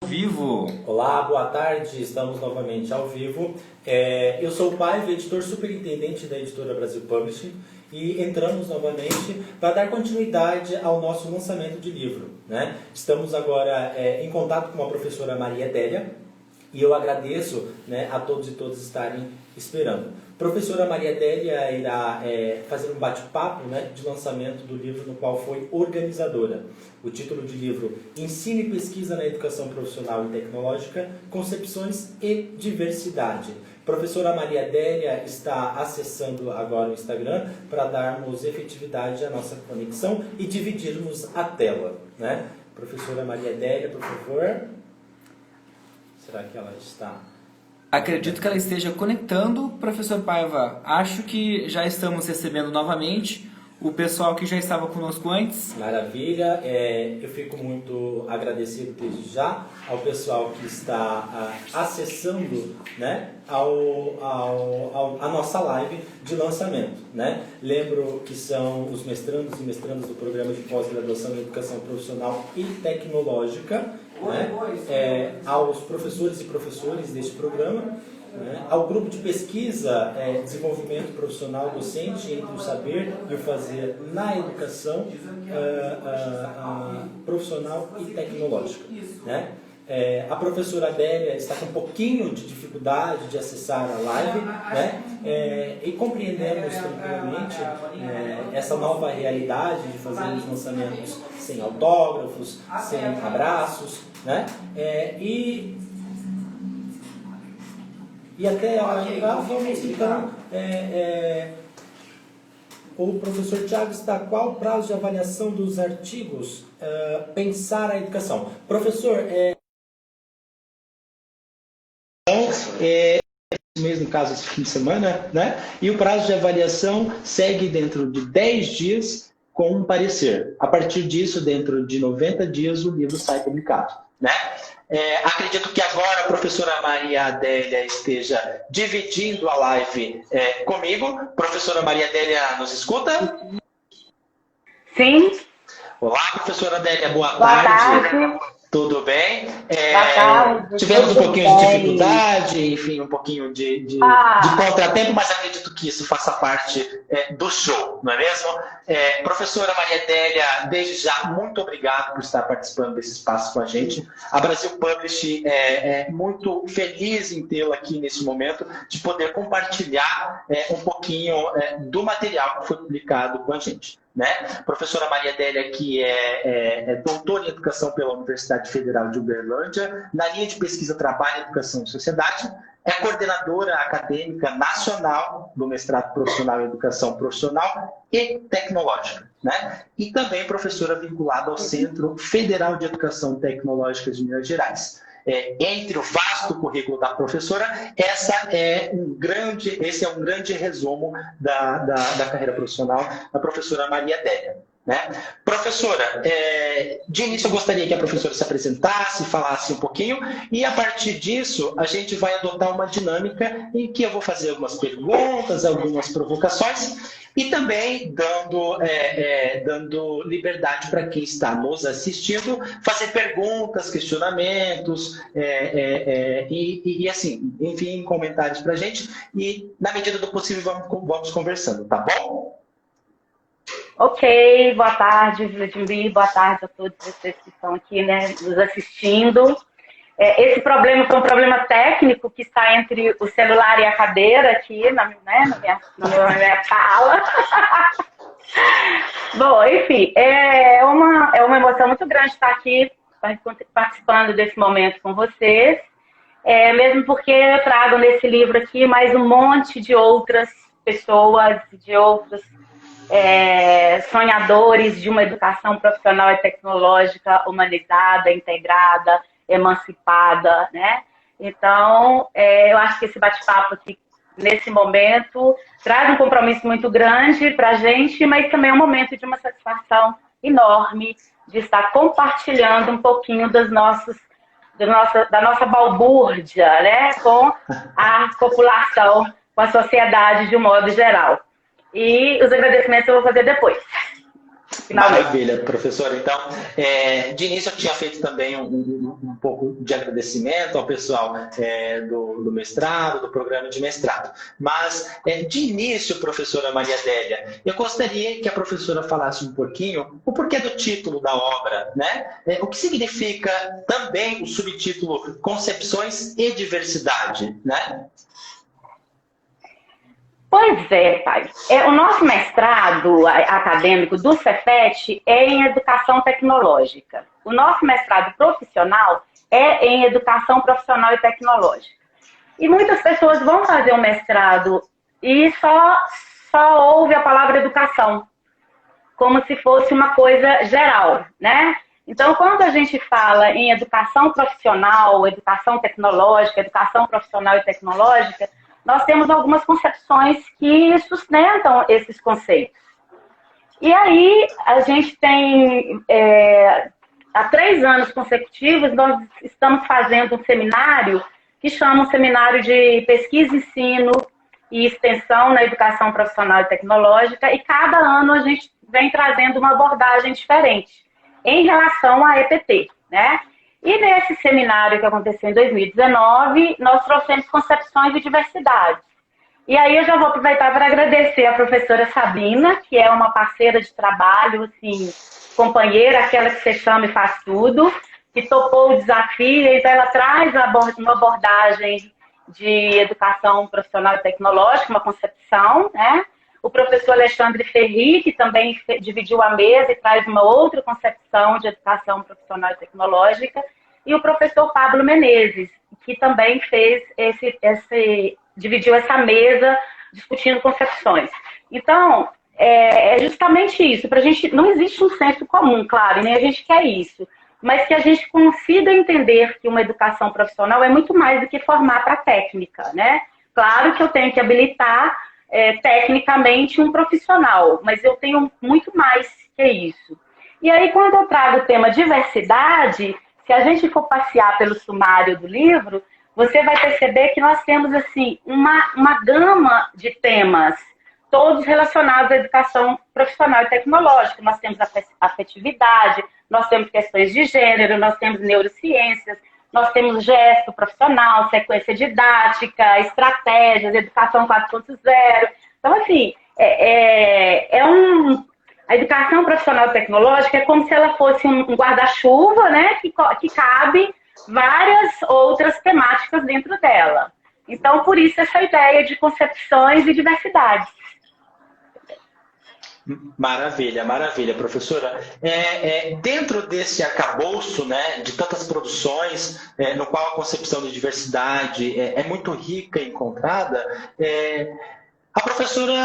vivo. Olá, boa tarde, estamos novamente ao vivo. Eu sou o Paiva, editor superintendente da editora Brasil Publishing, e entramos novamente para dar continuidade ao nosso lançamento de livro, né? Estamos agora em contato com a professora Maria Adélia e eu agradeço, né, a todos e todas estarem esperando. Professora Maria Adélia irá fazer um bate-papo, né, de lançamento do livro no qual foi organizadora. O título de livro: Ensino e Pesquisa na Educação Profissional e Tecnológica, Concepções e Diversidade. Professora Maria Adélia está acessando agora o Instagram para darmos efetividade à nossa conexão e dividirmos a tela, né? Professora Maria Adélia, por favor. Será que ela está... Acredito que ela esteja conectando, professor Paiva. Acho que já estamos recebendo novamente o pessoal que já estava conosco antes. Maravilha. Eu fico muito agradecido desde já ao pessoal que está acessando, né, a nossa live de lançamento, né? Lembro que são os mestrandos e mestrandas do programa de pós-graduação em Educação Profissional e Tecnológica, né? Aos professores e professores deste programa, né? Ao grupo de pesquisa, desenvolvimento profissional docente entre o saber e o fazer na educação profissional e tecnológica, né? A professora Adélia está com um pouquinho de dificuldade de acessar a live, né? E compreendemos tranquilamente essa nova realidade de fazer os lançamentos sem autógrafos, sem abraços, né? E até lá vamos então... O professor Tiago está qual o prazo de avaliação dos artigos? Pensar a educação. Professor, mesmo caso esse fim de semana, né? E o prazo de avaliação segue dentro de 10 dias com um parecer. A partir disso, dentro de 90 dias, o livro sai publicado, né? Acredito que agora a professora Maria Adélia esteja dividindo a live comigo. Professora Maria Adélia, nos escuta? Sim. Olá, professora Adélia, boa tarde. Tudo bem? Boa tarde. Tivemos um pouquinho de dificuldade, enfim, um pouquinho de contratempo, mas acredito que isso faça parte do show, não é mesmo? Professora Maria Adélia, desde já, muito obrigado por estar participando desse espaço com a gente. A Brasil Publish é muito feliz em tê-la aqui nesse momento, de poder compartilhar um pouquinho do material que foi publicado com a gente, né? Professora Maria Adélia, que é doutora em Educação pela Universidade Federal de Uberlândia, na linha de pesquisa Trabalho, Educação e Sociedade, é coordenadora acadêmica nacional do mestrado profissional em Educação Profissional e Tecnológica, né? E também professora vinculada ao Centro Federal de Educação Tecnológica de Minas Gerais. Entre o vasto currículo da professora, esse é um grande resumo da carreira profissional da professora Maria Adélia, né? Professora, de início eu gostaria que a professora se apresentasse, falasse um pouquinho, e a partir disso a gente vai adotar uma dinâmica em que eu vou fazer algumas perguntas, algumas provocações, e também dando liberdade para quem está nos assistindo fazer perguntas, questionamentos, e assim, enfim, comentários para a gente, e na medida do possível vamos conversando, tá bom? Ok, boa tarde, Vladimir, boa tarde a todos vocês que estão aqui, né, nos assistindo. Esse problema foi um problema técnico que está entre o celular e a cadeira aqui, na minha sala. Bom, enfim, é uma emoção muito grande estar aqui participando desse momento com vocês, mesmo porque eu trago nesse livro aqui mais um monte de outras pessoas, de outros sonhadores de uma educação profissional e tecnológica humanizada, integrada, emancipada, né? Então, eu acho que esse bate-papo aqui, nesse momento, traz um compromisso muito grande para a gente, mas também é um momento de uma satisfação enorme de estar compartilhando um pouquinho da nossa balbúrdia, né? Com a população, com a sociedade de um modo geral. E os agradecimentos eu vou fazer depois. finalmente. Maravilha, professora. Então, de início eu tinha feito também um pouco de agradecimento ao pessoal do mestrado, do programa de mestrado. Mas, de início, professora Maria Adélia, eu gostaria que a professora falasse um pouquinho o porquê do título da obra, né? O que significa também o subtítulo Concepções e Diversidade, né? Pois é, pai. O nosso mestrado acadêmico do Cefet é em Educação Tecnológica. O nosso mestrado profissional é em Educação Profissional e Tecnológica. E muitas pessoas vão fazer um mestrado e só ouve a palavra educação, como se fosse uma coisa geral, né? Então, quando a gente fala em educação profissional, educação tecnológica, educação profissional e tecnológica, nós temos algumas concepções que sustentam esses conceitos. E aí, a gente tem, há 3 anos consecutivos, nós estamos fazendo um seminário que chama um Seminário de Pesquisa, Ensino e Extensão na Educação Profissional e Tecnológica, e cada ano a gente vem trazendo uma abordagem diferente em relação à EPT, né? E nesse seminário que aconteceu em 2019, nós trouxemos concepções de diversidade. E aí eu já vou aproveitar para agradecer a professora Sabina, que é uma parceira de trabalho, assim, companheira, aquela que você chama e faz tudo, que topou o desafio, então ela traz uma abordagem de educação profissional e tecnológica, uma concepção, né? O professor Alexandre Ferri, que também dividiu a mesa e traz uma outra concepção de educação profissional e tecnológica, e o professor Pablo Menezes, que também fez dividiu essa mesa discutindo concepções. Então, é justamente isso. Pra gente, não existe um senso comum, claro, nem a gente quer isso, mas que a gente consiga entender que uma educação profissional é muito mais do que formar para técnica, né? Claro que eu tenho que habilitar tecnicamente um profissional, mas eu tenho muito mais que isso. E aí, quando eu trago o tema diversidade, se a gente for passear pelo sumário do livro, você vai perceber que nós temos assim uma gama de temas, todos relacionados à educação profissional e tecnológica. Nós temos afetividade, nós temos questões de gênero, nós temos neurociências, nós temos gesto profissional, sequência didática, estratégias, educação 4.0. Então, assim, a educação profissional tecnológica é como se ela fosse um guarda-chuva, né, que cabe várias outras temáticas dentro dela. Então, por isso, essa ideia de concepções e diversidades. Maravilha, maravilha, professora. Dentro desse arcabouço, né, de tantas produções, no qual a concepção de diversidade é muito rica e encontrada, a professora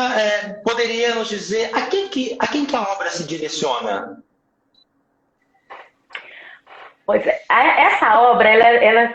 poderia nos dizer a quem que a obra se direciona? Pois é, essa obra, ela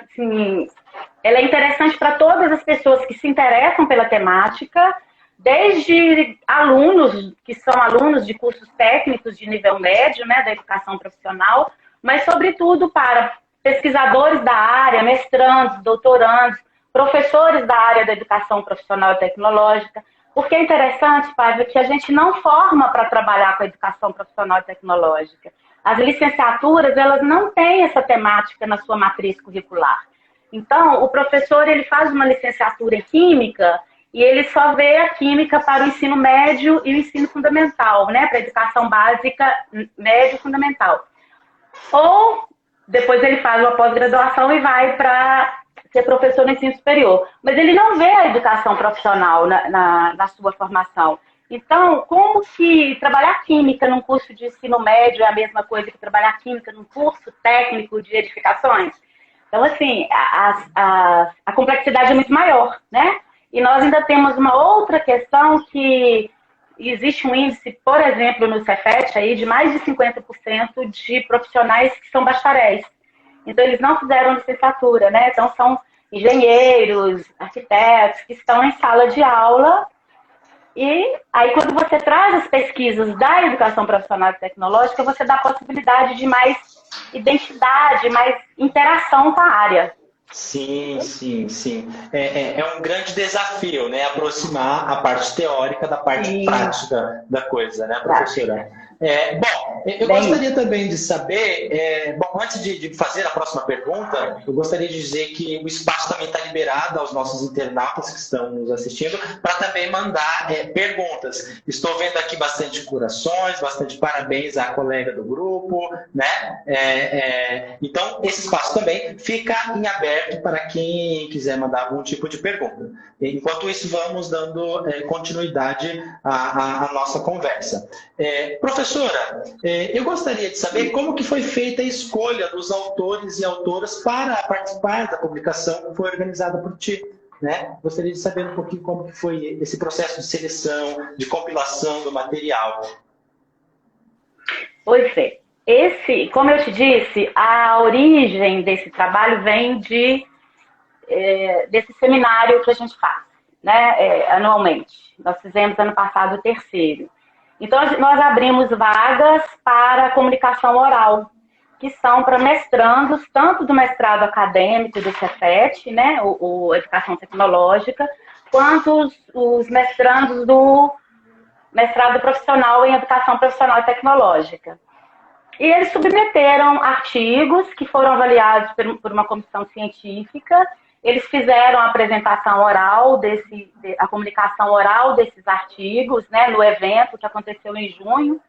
é interessante para todas as pessoas que se interessam pela temática, desde alunos, que são alunos de cursos técnicos de nível médio, né, da educação profissional, mas, sobretudo, para pesquisadores da área, mestrandos, doutorandos, professores da área da educação profissional e tecnológica, porque é interessante, Paiva, que a gente não forma para trabalhar com a educação profissional e tecnológica. As licenciaturas, elas não têm essa temática na sua matriz curricular. Então, o professor, ele faz uma licenciatura em Química e ele só vê a Química para o ensino médio e o ensino fundamental, né? Para a educação básica, médio e fundamental. Ou, depois ele faz uma pós-graduação e vai para ser professor no ensino superior. Mas ele não vê a educação profissional na sua formação. Então, como que trabalhar Química num curso de ensino médio é a mesma coisa que trabalhar Química num curso técnico de edificações? Então, assim, a complexidade é muito maior, né? E nós ainda temos uma outra questão que existe um índice, por exemplo, no Cefet, aí, de mais de 50% de profissionais que são bacharéis. Então, eles não fizeram licenciatura, né? Então, são engenheiros, arquitetos, que estão em sala de aula. E aí, quando você traz as pesquisas da educação profissional e tecnológica, você dá a possibilidade de mais identidade, mais interação com a área. Sim, sim, sim. É um grande desafio, né? Aproximar a parte teórica da parte prática da coisa, né, professora? Bom, eu gostaria também de saber, bom, antes de fazer a próxima pergunta, eu gostaria de dizer que o espaço também está liberado aos nossos internautas que estão nos assistindo para também mandar perguntas. Estou vendo aqui bastante corações, bastante parabéns à colega do grupo, né? Então, esse espaço também fica em aberto para quem quiser mandar algum tipo de pergunta. Enquanto isso, vamos dando continuidade à nossa conversa. Professora, eu gostaria de saber como que foi feita a escolha dos autores e autoras para participar da publicação que foi organizada por ti, né? Gostaria de saber um pouquinho como que foi esse processo de seleção, de compilação do material. Pois é. Como eu te disse, a origem desse trabalho vem desse seminário que a gente faz, né, anualmente. Nós fizemos ano passado o terceiro. Então, nós abrimos vagas para comunicação oral, que são para mestrandos, tanto do mestrado acadêmico do Cefet, né, o Educação Tecnológica, quanto os mestrandos do mestrado profissional em Educação Profissional e Tecnológica. E eles submeteram artigos que foram avaliados por uma comissão científica. Eles fizeram a apresentação oral, a comunicação oral desses artigos, né, no evento que aconteceu em junho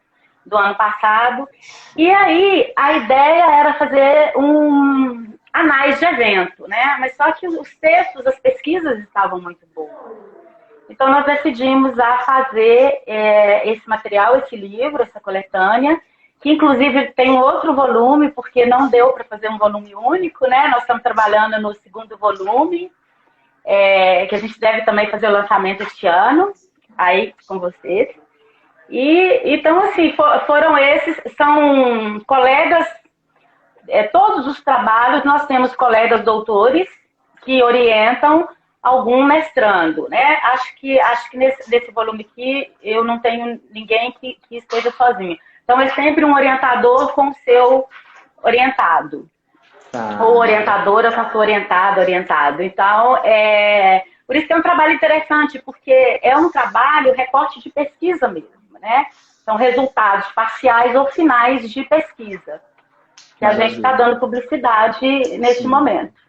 do ano passado. E aí a ideia era fazer um análise de evento, né? Mas só que os textos, as pesquisas estavam muito boas. Então nós decidimos a fazer esse material, esse livro, essa coletânea, que inclusive tem outro volume, porque não deu para fazer um volume único, né? Nós estamos trabalhando no segundo volume, que a gente deve também fazer o lançamento este ano, aí com vocês. E então, assim, são colegas, todos os trabalhos, nós temos colegas doutores que orientam algum mestrando, né? Acho que nesse volume aqui eu não tenho ninguém que esteja sozinho. Então, é sempre um orientador com o seu orientado. Ou orientadora com a sua orientado. Então, por isso que é um trabalho interessante, porque é um trabalho, recorte de pesquisa mesmo, né? São resultados parciais ou finais de pesquisa, que a gente está dando publicidade neste momento.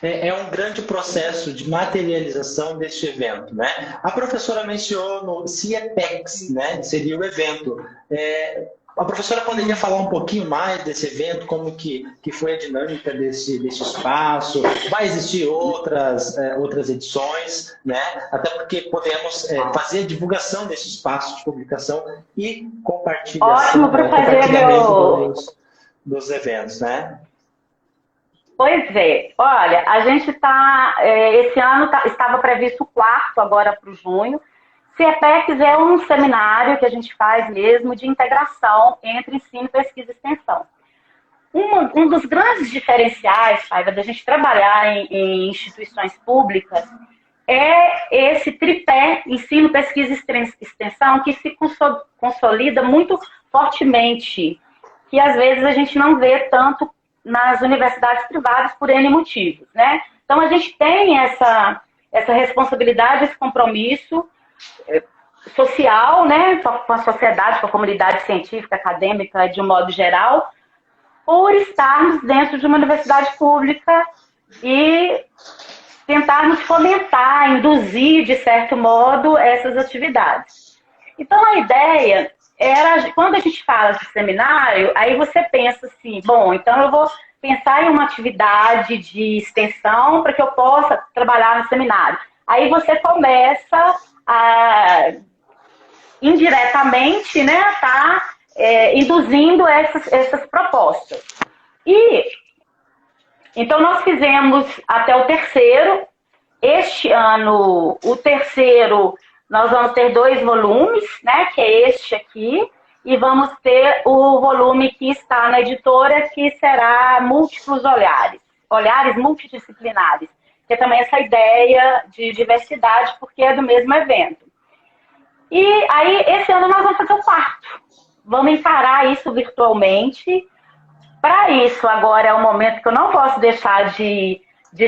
É um grande processo de materialização deste evento, né? A professora mencionou no CIEPEX, né? Seria o evento. A professora poderia falar um pouquinho mais desse evento, como que foi a dinâmica desse espaço? Vai existir outras edições, né? Até porque podemos fazer a divulgação desse espaço de publicação e compartilhamento dos eventos, né? Pois é. Olha, a gente esse ano estava previsto o quarto, agora para o junho. CIEPEX é um seminário que a gente faz mesmo de integração entre ensino, pesquisa e extensão. Um dos grandes diferenciais, Paiva, da gente trabalhar em instituições públicas é esse tripé ensino, pesquisa e extensão que se consolida muito fortemente, que às vezes a gente não vê tanto nas universidades privadas por N motivos, né? Então a gente tem essa responsabilidade, esse compromisso social, né, com a sociedade, com a comunidade científica, acadêmica, de um modo geral, por estarmos dentro de uma universidade pública e tentarmos fomentar, induzir, de certo modo, essas atividades. Então, a ideia era, quando a gente fala de seminário, aí você pensa assim, bom, então eu vou pensar em uma atividade de extensão para que eu possa trabalhar no seminário. Aí você começa indiretamente, né, induzindo essas propostas. Então nós fizemos até o terceiro. Este ano, o terceiro, nós vamos ter 2 volumes, né, que é este aqui, e vamos ter o volume que está na editora, que será Múltiplos Olhares Multidisciplinares, que é também essa ideia de diversidade, porque é do mesmo evento. E aí, esse ano nós vamos fazer o quarto. Vamos encarar isso virtualmente. Para isso, agora é o momento que eu não posso deixar de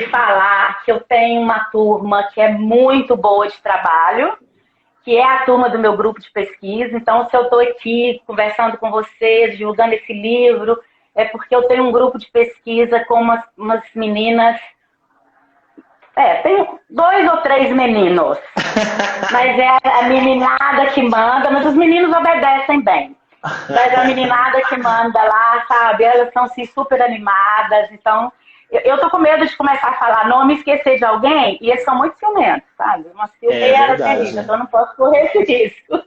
falar que eu tenho uma turma que é muito boa de trabalho, que é a turma do meu grupo de pesquisa. Então, se eu estou aqui conversando com vocês, divulgando esse livro, é porque eu tenho um grupo de pesquisa com umas meninas. Tenho 2 ou 3 meninos, mas é a meninada que manda, mas os meninos obedecem bem. Mas a meninada que manda lá, sabe, elas são assim, super animadas, então eu tô com medo de começar a falar nome e esquecer de alguém, e eles são muito ciumentos, sabe? Uma ciumeira terrível, então eu não posso correr esse risco.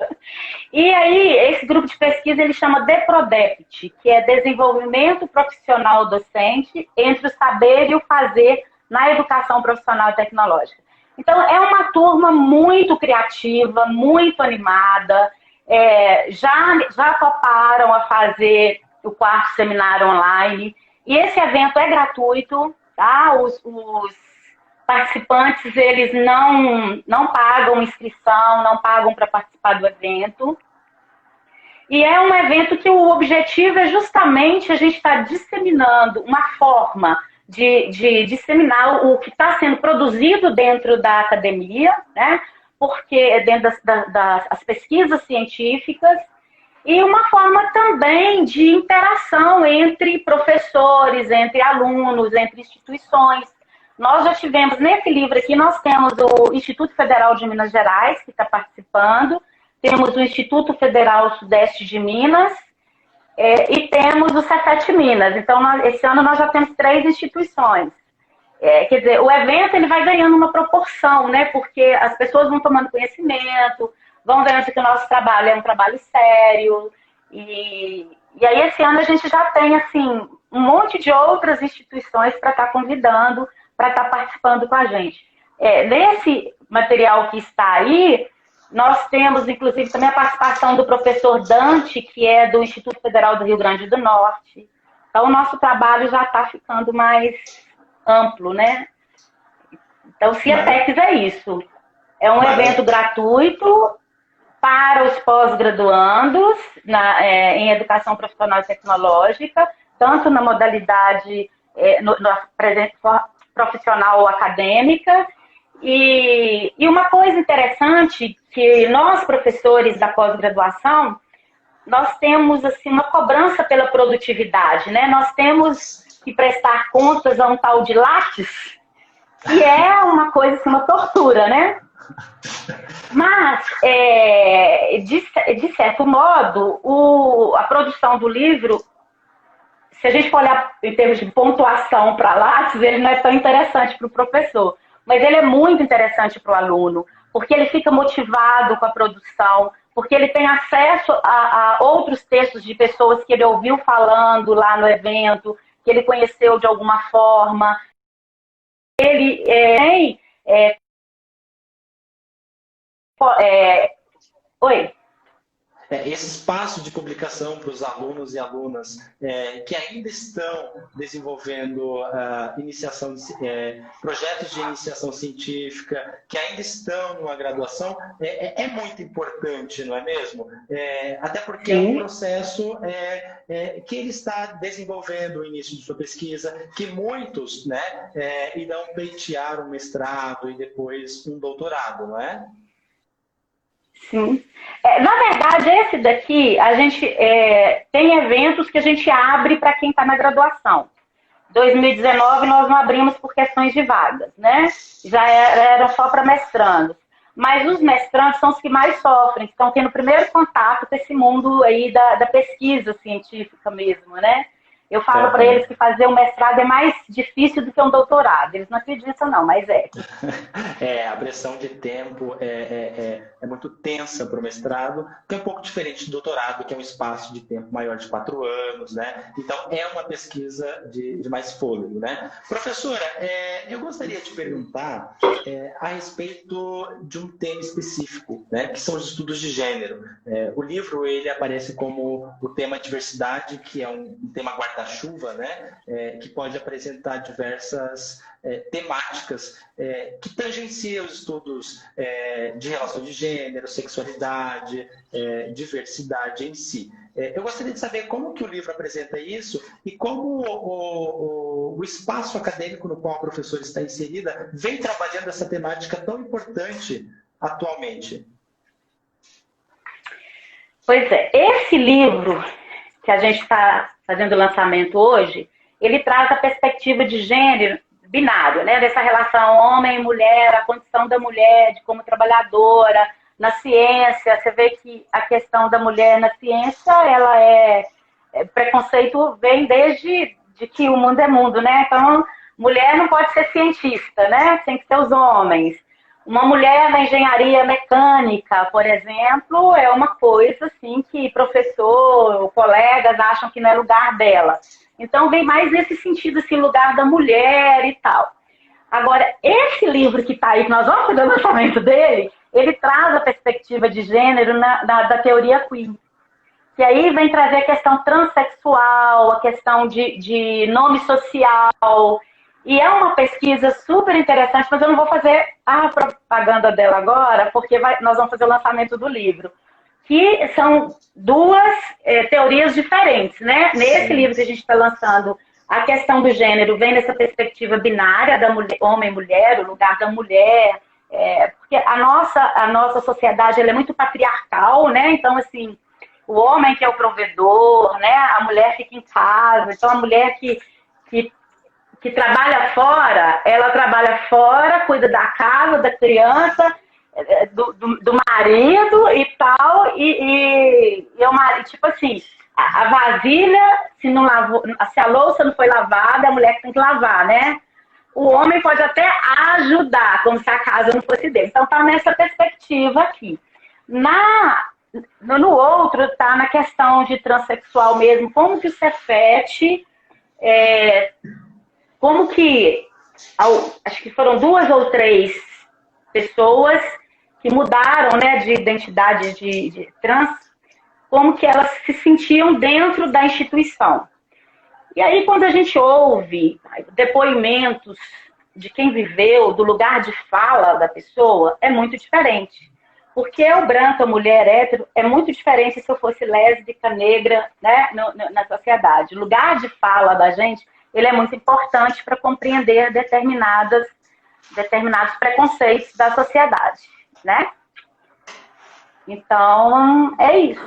E aí, esse grupo de pesquisa, ele chama DEPRODEPT, que é Desenvolvimento Profissional Docente entre o Saber e o Fazer na Educação Profissional e Tecnológica. Então, é uma turma muito criativa, muito animada, já toparam a fazer o 4º seminário online, e esse evento é gratuito, tá? Os participantes, eles não pagam inscrição, não pagam para participar do evento. E é um evento que o objetivo é justamente a gente estar disseminando uma forma de disseminar o que está sendo produzido dentro da academia, né? Porque dentro das pesquisas científicas, e uma forma também de interação entre professores, entre alunos, entre instituições. Nós já tivemos, nesse livro aqui, nós temos o Instituto Federal de Minas Gerais, que está participando, temos o Instituto Federal Sudeste de Minas, e temos o Cefet Minas. Então, esse ano nós já temos 3 instituições. Quer dizer, o evento ele vai ganhando uma proporção, né? Porque as pessoas vão tomando conhecimento, vão vendo que o nosso trabalho é um trabalho sério. E aí, esse ano, a gente já tem, assim, um monte de outras instituições para estar convidando, para estar participando com a gente. Nesse material que está aí, nós temos, inclusive, também a participação do professor Dante, que é do Instituto Federal do Rio Grande do Norte. Então, o nosso trabalho já está ficando mais amplo, né? Então, CIETEX é isso. É um evento gratuito para os pós-graduandos em Educação Profissional e Tecnológica, tanto na modalidade profissional ou acadêmica. E uma coisa interessante que nós, professores da pós-graduação, nós temos assim, uma cobrança pela produtividade, né? Nós temos que prestar contas a um tal de Lattes, que é uma coisa, assim, uma tortura, né? Mas, de certo modo, a produção do livro, se a gente for olhar em termos de pontuação para Lattes, ele não é tão interessante para o professor, mas ele é muito interessante para o aluno, porque ele fica motivado com a produção, porque ele tem acesso a outros textos de pessoas que ele ouviu falando lá no evento, que ele conheceu de alguma forma. Ele tem... Oi? Esse espaço de publicação para os alunos e alunas que ainda estão desenvolvendo projetos de iniciação científica, que ainda estão numa graduação, é muito importante, não é mesmo? Até porque é um processo que ele está desenvolvendo o início de sua pesquisa, que muitos, né, irão pleitear um mestrado e depois um doutorado, não é? Sim. Na verdade, esse daqui, a gente tem eventos que a gente abre para quem está na graduação. 2019 nós não abrimos por questões de vagas, né? Já eram só para mestrandos. Mas os mestrandos são os que mais sofrem, que estão tendo o primeiro contato com esse mundo aí da pesquisa científica mesmo, né? Eu falo para eles que fazer um mestrado é mais difícil do que um doutorado. Eles não acreditam não, mas é. A pressão de tempo é muito tensa para o mestrado, que é um pouco diferente do doutorado, que é um espaço de tempo maior de 4 anos, né? Então, é uma pesquisa de mais fôlego, né? Professora, eu gostaria de perguntar a respeito de um tema específico, né? Que são os estudos de gênero. O livro, ele aparece como o tema diversidade, que é um tema guarda-chuva, né? Que pode apresentar diversas temáticas que tangenciam os estudos de relação de gênero, sexualidade, diversidade em si. Eu gostaria de saber como que o livro apresenta isso e como o espaço acadêmico no qual a professora está inserida vem trabalhando essa temática tão importante atualmente. Pois é, esse livro que a gente está fazendo o lançamento hoje, ele traz a perspectiva de gênero binário, né? Dessa relação homem e mulher, a condição da mulher de como trabalhadora, na ciência. Você vê que a questão da mulher na ciência, preconceito vem desde de que o mundo é mundo, né? Então, mulher não pode ser cientista, né? Tem que ser os homens. Uma mulher na engenharia mecânica, por exemplo, é uma coisa assim que professor, colegas acham que não é lugar dela. Então, vem mais nesse sentido, assim, lugar da mulher e tal. Agora, esse livro que está aí, que nós vamos fazer o lançamento dele, ele traz a perspectiva de gênero da teoria queer. Que aí vem trazer a questão transexual, a questão de nome social. E é uma pesquisa super interessante, mas eu não vou fazer a propaganda dela agora, porque nós vamos fazer o lançamento do livro. Que são duas teorias diferentes, né? Nesse livro que a gente está lançando, a questão do gênero vem nessa perspectiva binária da mulher, homem e mulher, o lugar da mulher, porque a nossa sociedade ela é muito patriarcal, né? Então, assim, o homem que é o provedor, né? A mulher fica em casa, então a mulher que trabalha fora, ela trabalha fora, cuida da casa, da criança, do marido e tal, e o marido, tipo assim, a vasilha, se a louça não foi lavada, a mulher que tem que lavar, né? O homem pode até ajudar, como se a casa não fosse dele. Então tá nessa perspectiva aqui. No outro, tá na questão de transexual mesmo, como que o Cefet, como que, acho que foram 2 ou 3 pessoas que mudaram, né, de identidade de trans, como que elas se sentiam dentro da instituição. E aí, quando a gente ouve depoimentos de quem viveu, do lugar de fala da pessoa, é muito diferente. Porque eu, branca, mulher, hétero, é muito diferente se eu fosse lésbica, negra, né, na sociedade. O lugar de fala da gente, ele é muito importante para compreender determinados preconceitos da sociedade, né? Então, é isso.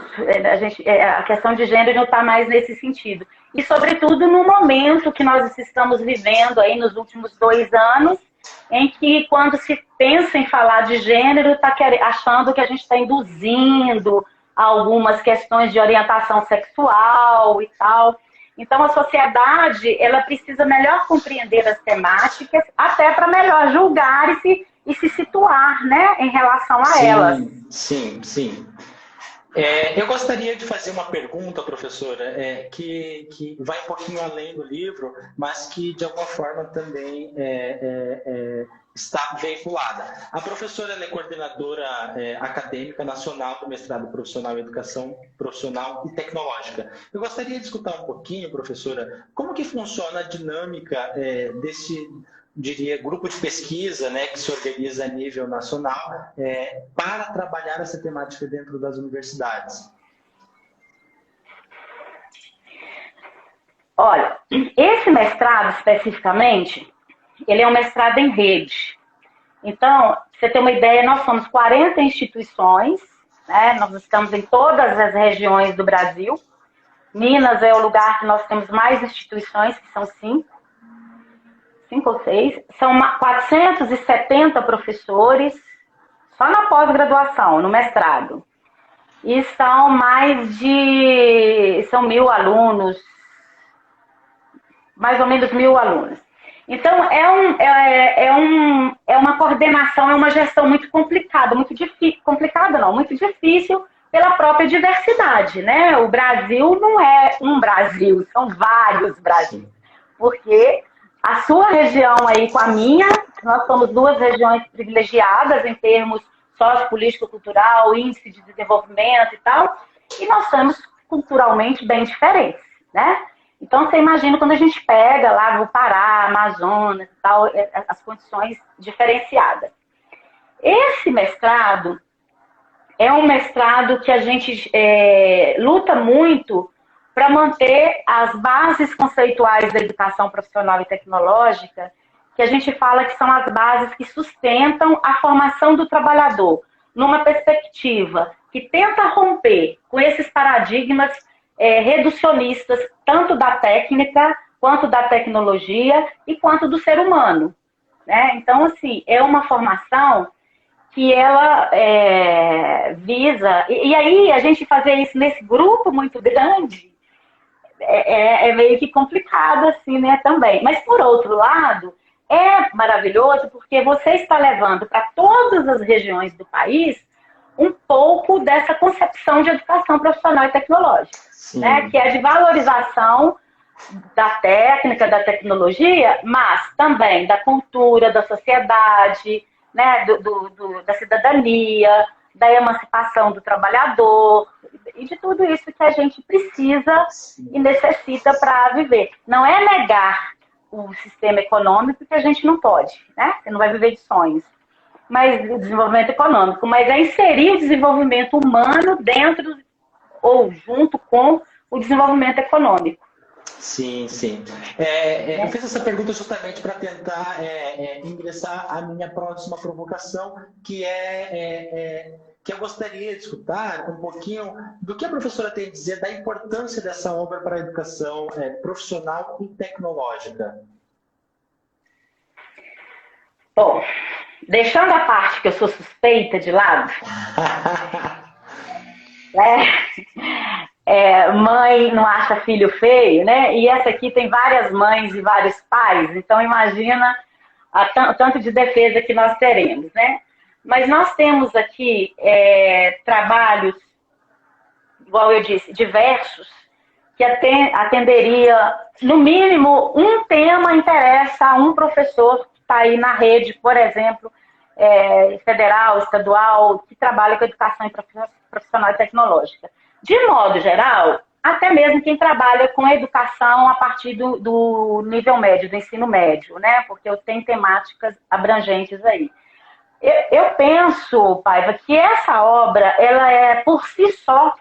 A questão de gênero não está mais nesse sentido. E, sobretudo, no momento que nós estamos vivendo aí nos últimos 2 anos, em que, quando se pensa em falar de gênero, está achando que a gente está induzindo algumas questões de orientação sexual e tal. Então, a sociedade, ela precisa melhor compreender as temáticas, até para melhor julgar e se situar, né, em relação a elas. Sim. Eu gostaria de fazer uma pergunta, professora, que vai um pouquinho além do livro, mas que de alguma forma também está veiculada. A professora é coordenadora acadêmica nacional do mestrado profissional em educação profissional e tecnológica. Eu gostaria de escutar um pouquinho, professora, como que funciona a dinâmica desse, diria, grupo de pesquisa, né, que se organiza a nível nacional para trabalhar essa temática dentro das universidades. Olha, esse mestrado especificamente, ele é um mestrado em rede. Então, pra você ter uma ideia, nós somos 40 instituições, né? Nós estamos em todas as regiões do Brasil. Minas é o lugar que nós temos mais instituições, que são 5 ou 6. São 470 professores, só na pós-graduação, no mestrado. E são são 1.000 alunos, mais ou menos 1.000 alunos. Então, é uma coordenação, é uma gestão muito complicada, muito difícil pela própria diversidade, né? O Brasil não é um Brasil, são vários Brasis. Porque a sua região aí com a minha, nós somos 2 regiões privilegiadas em termos sociopolítico-cultural, índice de desenvolvimento e tal, e nós somos culturalmente bem diferentes, né? Então, você imagina quando a gente pega lá no Pará, Amazonas e tal, as condições diferenciadas. Esse mestrado é um mestrado que a gente luta muito para manter as bases conceituais da educação profissional e tecnológica, que a gente fala que são as bases que sustentam a formação do trabalhador, numa perspectiva que tenta romper com esses paradigmas reducionistas, tanto da técnica, quanto da tecnologia e quanto do ser humano, né? Então, assim, é uma formação que ela visa... E aí, a gente fazer isso nesse grupo muito grande é meio que complicado, assim, né, também. Mas, por outro lado, é maravilhoso porque você está levando para todas as regiões do país um pouco dessa concepção de educação profissional e tecnológica, né? Que é de valorização da técnica, da tecnologia, mas também da cultura, da sociedade, né? Da cidadania, da emancipação do trabalhador e de tudo isso que a gente precisa e necessita para viver. Não é negar o sistema econômico que a gente não pode, né? Você não vai viver de sonhos. Mas o desenvolvimento econômico, mas é inserir o desenvolvimento humano dentro ou junto com o desenvolvimento econômico. Sim, sim. Eu fiz essa pergunta justamente para tentar ingressar a minha próxima provocação, que que eu gostaria de escutar um pouquinho do que a professora tem a dizer da importância dessa obra para a educação profissional e tecnológica. Bom, deixando a parte que eu sou suspeita de lado, mãe não acha filho feio, né? E essa aqui tem várias mães e vários pais, então imagina o tanto de defesa que nós teremos, né? Mas nós temos aqui trabalhos, igual eu disse, diversos, que atenderia, no mínimo, um tema interessa a um professor que está aí na rede, por exemplo, federal, estadual, que trabalha com educação profissional e tecnológica. De modo geral, até mesmo quem trabalha com educação a partir do nível médio, do ensino médio, né? Porque eu tenho temáticas abrangentes aí. Eu penso, Paiva, que essa obra, ela por si só,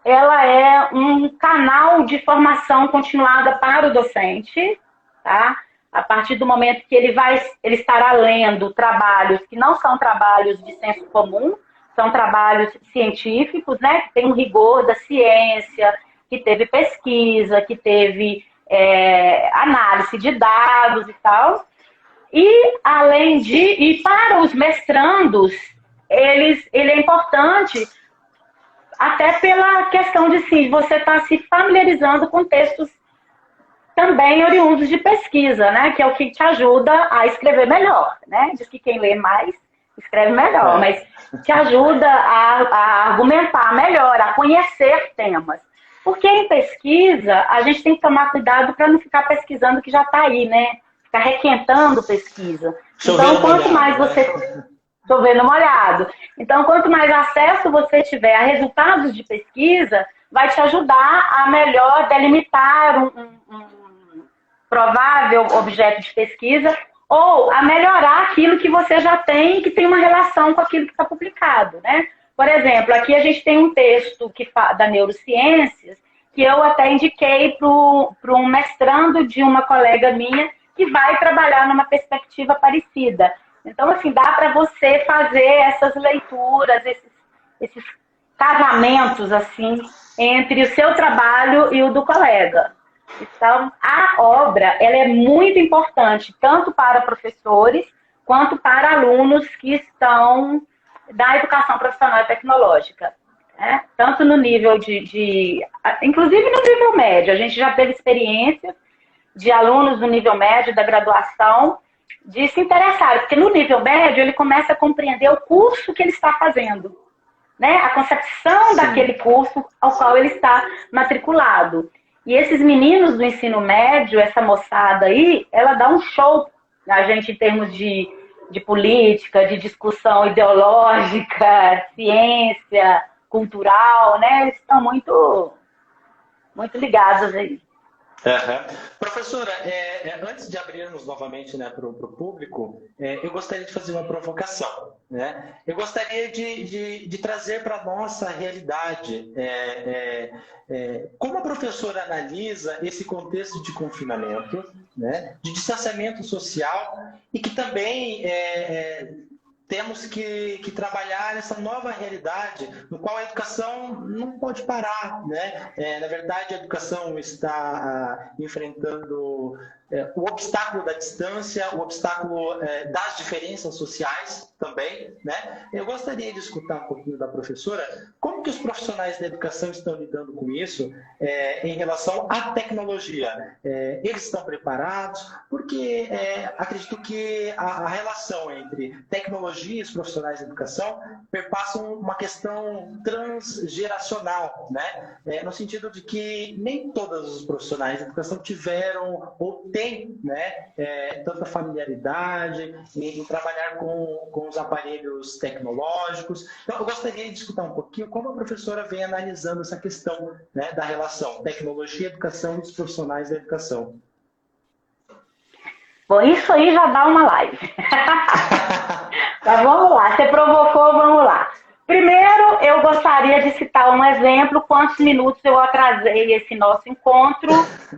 ela é um canal de formação continuada para o docente, tá? A partir do momento que ele estará lendo trabalhos que não são trabalhos de senso comum, são trabalhos científicos, né? Que tem um rigor da ciência, que teve pesquisa, que teve análise de dados e tal. E, além e para os mestrandos, ele é importante até pela questão de você estar se familiarizando com textos também oriundos de pesquisa, né? Que é o que te ajuda a escrever melhor, né? Diz que quem lê mais escreve melhor, mas te ajuda a argumentar melhor, a conhecer temas. Porque em pesquisa, a gente tem que tomar cuidado para não ficar pesquisando o que já está aí, né? Ficar requentando pesquisa. Então, quanto mais você... Chovendo molhado. Então, quanto mais acesso você tiver a resultados de pesquisa, vai te ajudar a melhor delimitar um provável objeto de pesquisa ou a melhorar aquilo que você já tem, que tem uma relação com aquilo que está publicado, né? Por exemplo, aqui a gente tem um texto da neurociências que eu até indiquei para um mestrando de uma colega minha que vai trabalhar numa perspectiva parecida. Então, assim, dá para você fazer essas leituras, esses casamentos, assim, entre o seu trabalho e o do colega. Então, a obra, ela é muito importante, tanto para professores, quanto para alunos que estão da educação profissional e tecnológica. Né? Tanto no nível inclusive no nível médio. A gente já teve experiência de alunos do nível médio, da graduação, de se interessar, porque no nível médio ele começa a compreender o curso que ele está fazendo, né? A concepção daquele curso ao qual ele está matriculado. E esses meninos do ensino médio, essa moçada aí, ela dá um show na gente em termos de política, de discussão ideológica, ciência, cultural, né? Eles estão muito, muito ligados aí. Uhum. Professora, antes de abrirmos novamente, né, para o público, eu gostaria de fazer uma provocação. Né? Eu gostaria de trazer para a nossa realidade como a professora analisa esse contexto de confinamento, né, de distanciamento social e que também temos que trabalhar essa nova realidade no qual a educação não pode parar, né? Na verdade, a educação está enfrentando o obstáculo da distância, o obstáculo das diferenças sociais também, né? Eu gostaria de escutar um pouquinho da professora como que os profissionais da educação estão lidando com isso em relação à tecnologia. Eles estão preparados? Porque acredito que a relação entre tecnologia e os profissionais da educação perpassam uma questão transgeracional, né? No sentido de que nem todos os profissionais da educação tiveram ou têm, né, tanta familiaridade em trabalhar com os aparelhos tecnológicos. Então, eu gostaria de escutar um pouquinho como a professora vem analisando essa questão, né, da relação tecnologia, educação e dos profissionais da educação. Bom, isso aí já dá uma live. Mas vamos lá, você provocou, vamos lá. Primeiro, eu gostaria de citar um exemplo, quantos minutos eu atrasei esse nosso encontro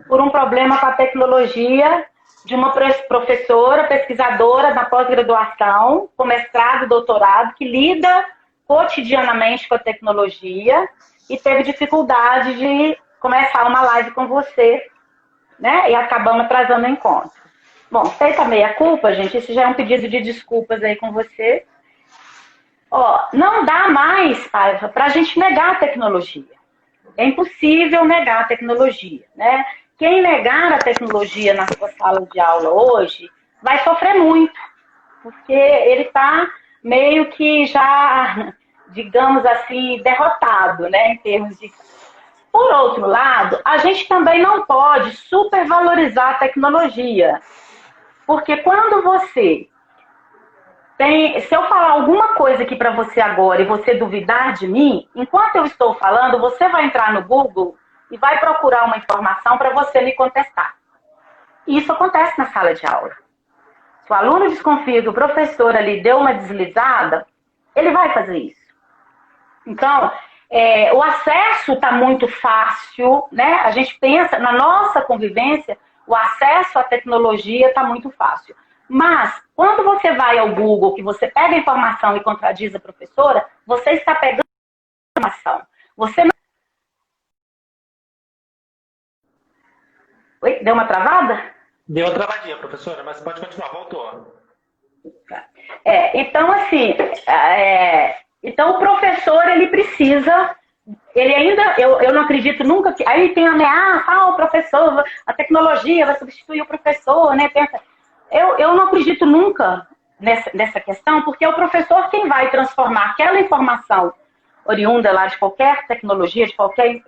por um problema com a tecnologia de uma professora, pesquisadora da pós-graduação, com mestrado e doutorado, que lida cotidianamente com a tecnologia e teve dificuldade de começar uma live com você, né? E acabamos atrasando o encontro. Bom, feita a meia-culpa, gente, isso já é um pedido de desculpas aí com você. Ó, não dá mais, Paiva, para a gente negar a tecnologia. É impossível negar a tecnologia, né? Quem negar a tecnologia na sua sala de aula hoje vai sofrer muito, porque ele está meio que já, digamos assim, derrotado, né, em termos de... Por outro lado, a gente também não pode supervalorizar a tecnologia. Porque quando você tem... Se eu falar alguma coisa aqui para você agora e você duvidar de mim, enquanto eu estou falando, você vai entrar no Google e vai procurar uma informação para você me contestar. E isso acontece na sala de aula. Se o aluno desconfia que o professor ali deu uma deslizada, ele vai fazer isso. Então, o acesso está muito fácil, né? A gente pensa, na nossa convivência, o acesso à tecnologia está muito fácil. Mas, quando você vai ao Google, que você pega a informação e contradiz a professora, você está pegando a informação. Você não... Oi? Deu uma travada? Deu uma travadinha, professora, mas pode continuar, voltou. Então, assim, então o professor, ele precisa... Ele ainda, eu não acredito nunca que... Aí tem a ameaça, o professor, a tecnologia vai substituir o professor, né? Eu não acredito nunca nessa questão, porque é o professor quem vai transformar aquela informação oriunda lá de qualquer tecnologia, de qualquer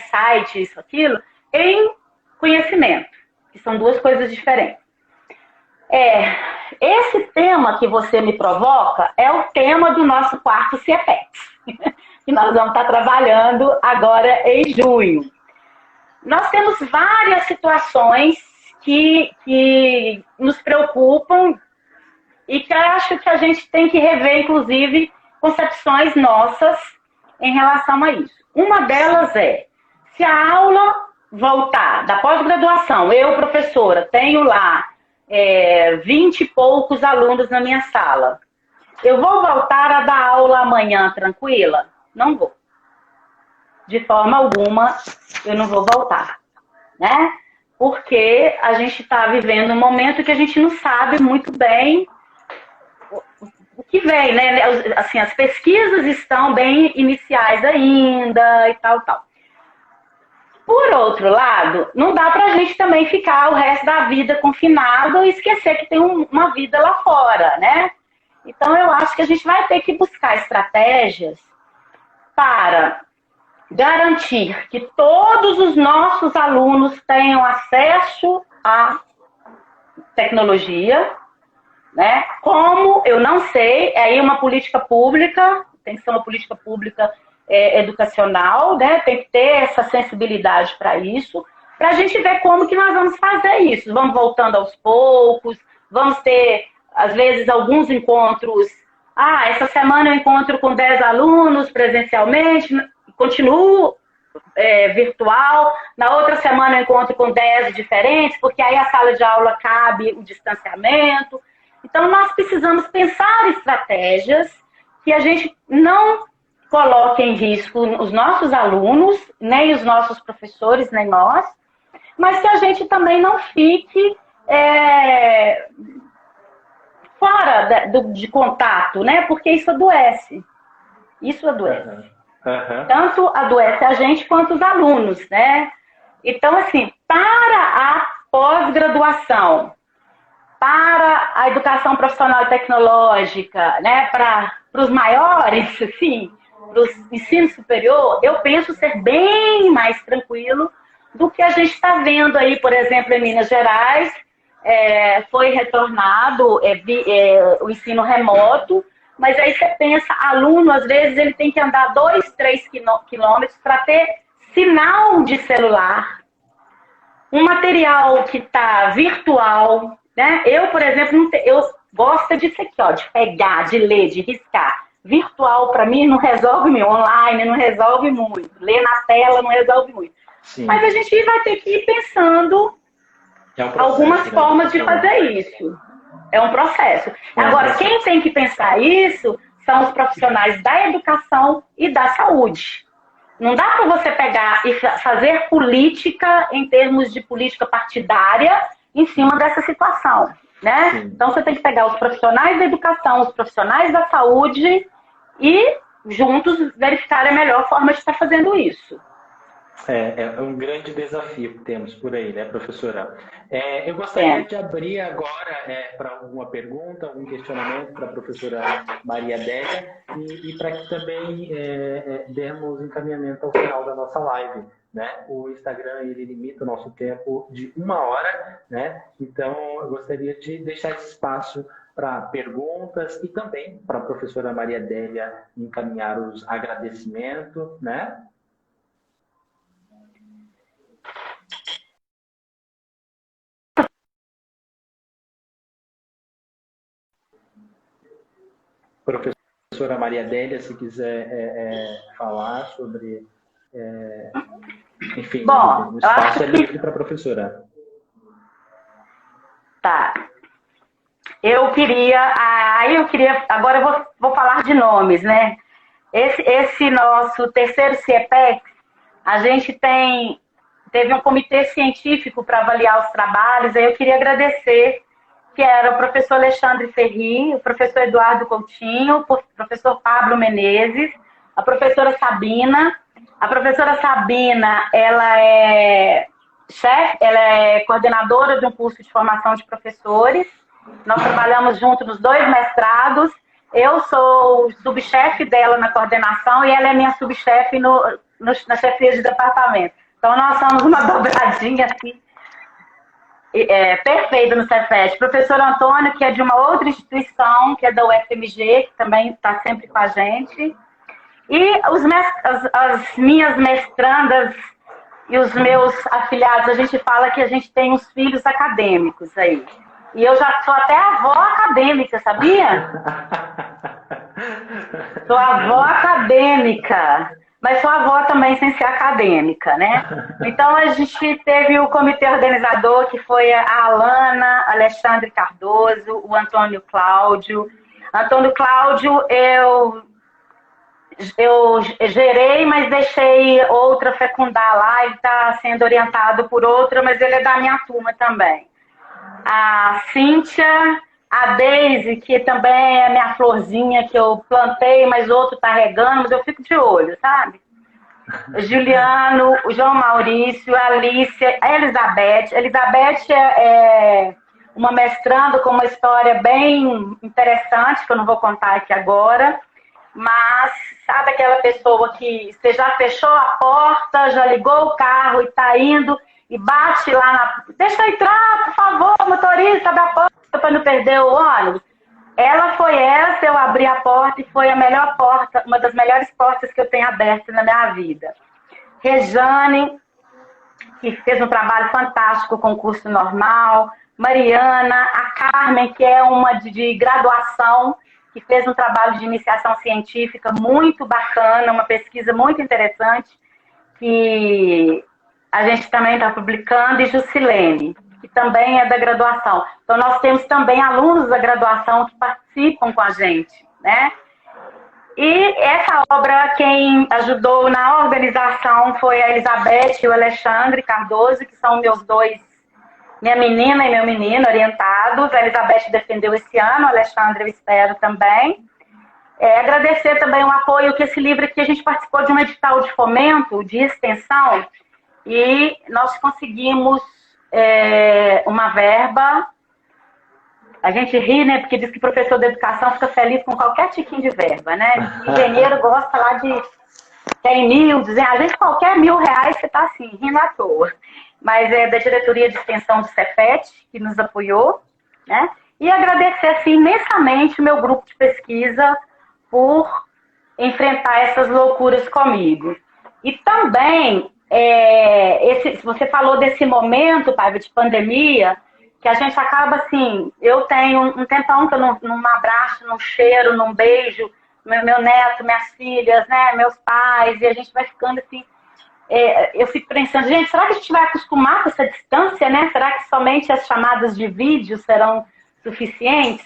site, isso, aquilo, em conhecimento, que são duas coisas diferentes. Esse tema que você me provoca é o tema do nosso quarto CIEPEX, que nós vamos estar trabalhando agora em junho. Nós temos várias situações que nos preocupam e que eu acho que a gente tem que rever, inclusive, concepções nossas em relação a isso. Uma delas é, se a aula voltar da pós-graduação, eu, professora, tenho lá 20 e poucos alunos na minha sala, eu vou voltar a dar aula amanhã tranquila? Não vou. De forma alguma, eu não vou voltar, né? Porque a gente está vivendo um momento que a gente não sabe muito bem o que vem, né? Assim, as pesquisas estão bem iniciais ainda e tal. Por outro lado, não dá para a gente também ficar o resto da vida confinado e esquecer que tem uma vida lá fora, né? Então, eu acho que a gente vai ter que buscar estratégias para garantir que todos os nossos alunos tenham acesso à tecnologia, né? Como, eu não sei, é aí uma política pública, tem que ser uma política pública educacional, né? Tem que ter essa sensibilidade para isso, para a gente ver como que nós vamos fazer isso. Vamos voltando aos poucos, vamos ter, às vezes, alguns encontros. Essa semana eu encontro com 10 alunos presencialmente, continuo virtual. Na outra semana eu encontro com 10 diferentes, porque aí a sala de aula cabe o distanciamento. Então, nós precisamos pensar estratégias que a gente não coloque em risco os nossos alunos, nem os nossos professores, nem nós, mas que a gente também não fique fora de contato, né? Porque isso adoece. Isso adoece. Tanto adoece a gente quanto os alunos, né? Então, assim, para a pós-graduação, para a educação profissional e tecnológica, né? Para os maiores, assim, para o ensino superior, eu penso ser bem mais tranquilo do que a gente está vendo aí, por exemplo, em Minas Gerais, foi retornado o ensino remoto, mas aí você pensa, aluno, às vezes, ele tem que andar 2, 3 quilômetros para ter sinal de celular, um material que está virtual, né? Eu, por exemplo, eu gosto disso aqui, ó, de pegar, de ler, de riscar. Virtual, para mim, não resolve muito. Online não resolve muito. Ler na tela não resolve muito. Sim. Mas a gente vai ter que ir pensando algumas formas de fazer isso. É um processo. Agora, quem tem que pensar isso são os profissionais da educação e da saúde. Não dá para você pegar e fazer política em termos de política partidária em cima dessa situação, né? Sim. Então, você tem que pegar os profissionais da educação, os profissionais da saúde e, juntos, verificar a melhor forma de estar fazendo isso. É um grande desafio que temos por aí, né, professora? Eu gostaria de abrir agora para alguma pergunta, algum questionamento para a professora Maria Adélia e para que também demos encaminhamento ao final da nossa live, né? O Instagram, ele limita o nosso tempo de 1 hora, né? Então, eu gostaria de deixar esse espaço para perguntas e também para a professora Maria Adélia encaminhar os agradecimentos, né? Professora Maria Adélia, se quiser falar sobre... enfim, bom, o espaço é livre para a professora. Tá. Eu queria... agora eu vou falar de nomes, né? Esse nosso terceiro CIEPEX, a gente teve um comitê científico para avaliar os trabalhos, aí eu queria agradecer, que era o professor Alexandre Ferri, o professor Eduardo Coutinho, o professor Pablo Menezes, a professora Sabina. A professora Sabina, ela é coordenadora de um curso de formação de professores. Nós trabalhamos juntos nos 2 mestrados. Eu sou subchefe dela na coordenação e ela é minha subchefe na chefia de departamento. Então, nós somos uma dobradinha assim, perfeita no Cefet. Professor Antônio, que é de uma outra instituição, que é da UFMG, que também está sempre com a gente. E as minhas mestrandas e os meus afiliados, a gente fala que a gente tem uns filhos acadêmicos aí. E eu já sou até avó acadêmica, sabia? Sou avó acadêmica. Mas sou avó também sem ser acadêmica, né? Então, a gente teve o comitê organizador, que foi a Alana, Alexandre Cardoso, o Antônio Cláudio. Antônio Cláudio, eu gerei, mas deixei outra fecundar lá. Ele está sendo orientado por outra, mas ele é da minha turma também. A Cíntia, a Deise, que também é minha florzinha, que eu plantei, mas outro está regando, mas eu fico de olho, sabe? O Juliano, o João Maurício, a Alicia, a Elizabeth. A Elizabeth é uma mestranda com uma história bem interessante, que eu não vou contar aqui agora, mas sabe aquela pessoa que você já fechou a porta, já ligou o carro e está indo e bate lá na... Deixa eu entrar, por favor, motorista, abre a porta para não perder o ônibus. Ela foi essa, eu abri a porta e foi a melhor porta, uma das melhores portas que eu tenho aberto na minha vida. Rejane, que fez um trabalho fantástico com o curso normal. Mariana, a Carmen, que é uma de graduação, que fez um trabalho de iniciação científica muito bacana, uma pesquisa muito interessante, que a gente também está publicando, e Jusilene. que também é da graduação. Então, nós temos também alunos da graduação que participam com a gente, né? E essa obra, quem ajudou na organização foi a Elizabeth e o Alexandre Cardoso, que são minha menina e meu menino orientados. A Elizabeth defendeu esse ano, o Alexandre eu espero também. Agradecer também o apoio que esse livro aqui, a gente participou de um edital de fomento, de extensão, e nós conseguimos uma verba. A gente ri, né? Porque diz que professor de educação fica feliz com qualquer tiquinho de verba, né? Engenheiro gosta lá de 100 mil, a gente qualquer R$1.000 você tá assim, rindo à toa. Mas é da diretoria de extensão do Cefet, que nos apoiou, né? E agradecer assim, imensamente o meu grupo de pesquisa por enfrentar essas loucuras comigo. E também, você falou desse momento, Paiva, de pandemia, que a gente acaba assim, eu tenho um tempão que eu não abraço, não cheiro, não beijo meu neto, minhas filhas, né, meus pais, e a gente vai ficando assim, eu fico pensando, gente, será que a gente vai acostumar com essa distância, né? Será que somente as chamadas de vídeo serão suficientes?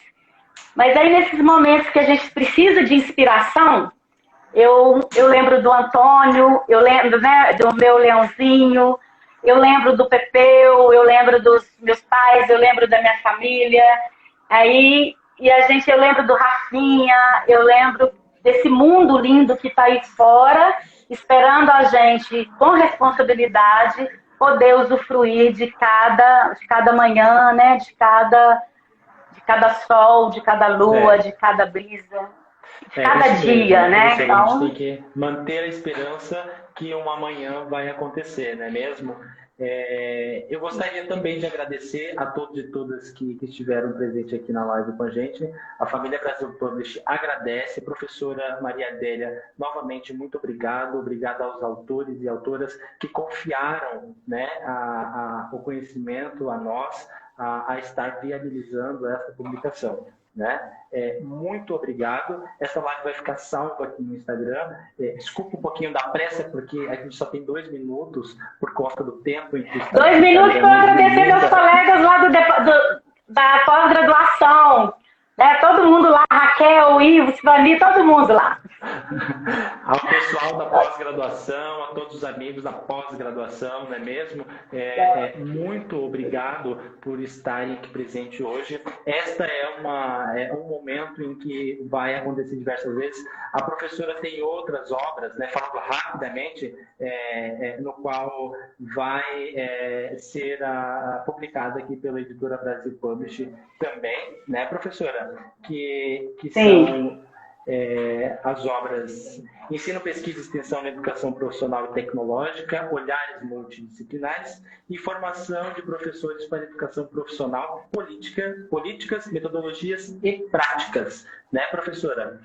Mas aí nesses momentos que a gente precisa de inspiração, eu lembro do Antônio, eu lembro, né, do meu Leãozinho, eu lembro do Pepeu, eu lembro dos meus pais, eu lembro da minha família. Eu lembro do Rafinha, eu lembro desse mundo lindo que está aí fora, esperando a gente, com responsabilidade, poder usufruir de cada manhã, né? De cada sol, de cada lua, de cada brisa, de cada dia, né? Então, a gente tem que manter a esperança que um amanhã vai acontecer, não é mesmo? Eu gostaria também de agradecer a todos e todas que estiveram presentes aqui na live com a gente. A família Brasil Publish agradece. Professora Maria Adélia, novamente, muito obrigado. Obrigado aos autores e autoras que confiaram, né, o conhecimento a nós, a estar viabilizando essa publicação. Né? Muito obrigado. Essa live vai ficar salva aqui no Instagram. Desculpa um pouquinho da pressa, porque a gente só tem 2 minutos por conta do tempo em que está. 2 minutos para agradecer meus colegas lá da pós-graduação. Né? Todo mundo lá, Raquel, Ivo, Sivani, todo mundo lá. Ao pessoal da pós-graduação, a todos os amigos da pós-graduação, não é mesmo? Muito obrigado por estarem aqui presentes hoje. Esta é um momento em que vai acontecer diversas vezes. A professora tem outras obras, né, falando rapidamente, no qual vai ser publicada aqui pela editora Brasil Publish também, né, professora? Que são as obras Ensino, Pesquisa e Extensão na Educação Profissional e Tecnológica, Olhares Multidisciplinares e Formação de Professores para Educação Profissional, Políticas, Metodologias e Práticas. Né, professora?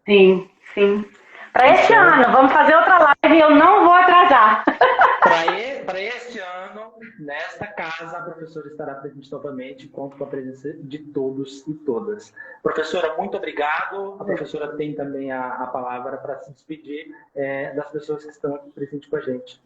Sim, sim. Para este ano, vamos fazer outra live e eu não vou atrasar. Para este ano, nesta casa, a professora estará presente novamente, conto com a presença de todos e todas. Professora, muito obrigado. A professora tem também a palavra para se despedir das pessoas que estão aqui presentes com a gente.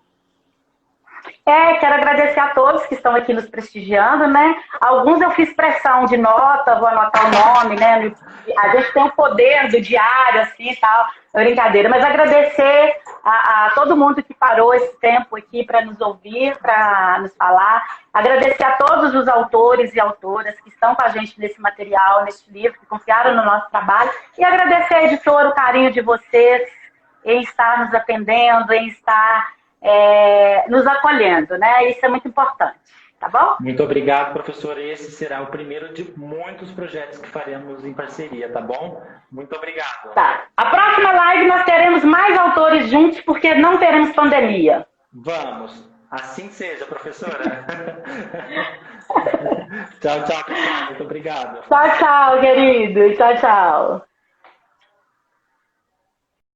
Quero agradecer a todos que estão aqui nos prestigiando, né? Alguns eu fiz pressão de nota, vou anotar o nome, né? A gente tem o poder do diário, assim, e tal, brincadeira. Mas agradecer a todo mundo que parou esse tempo aqui para nos ouvir, para nos falar. Agradecer a todos os autores e autoras que estão com a gente nesse material, nesse livro, que confiaram no nosso trabalho. E agradecer à editora o carinho de vocês em estar nos atendendo, em estar nos acolhendo, né? Isso é muito importante, tá bom? Muito obrigado, professor. Esse será o primeiro de muitos projetos que faremos em parceria, tá bom? Muito obrigado. Tá. A próxima live nós teremos mais autores juntos, porque não teremos pandemia. Vamos. Assim seja, professora. Tchau, tchau, pessoal. Muito obrigado. Tchau, tchau, querido. Tchau, tchau.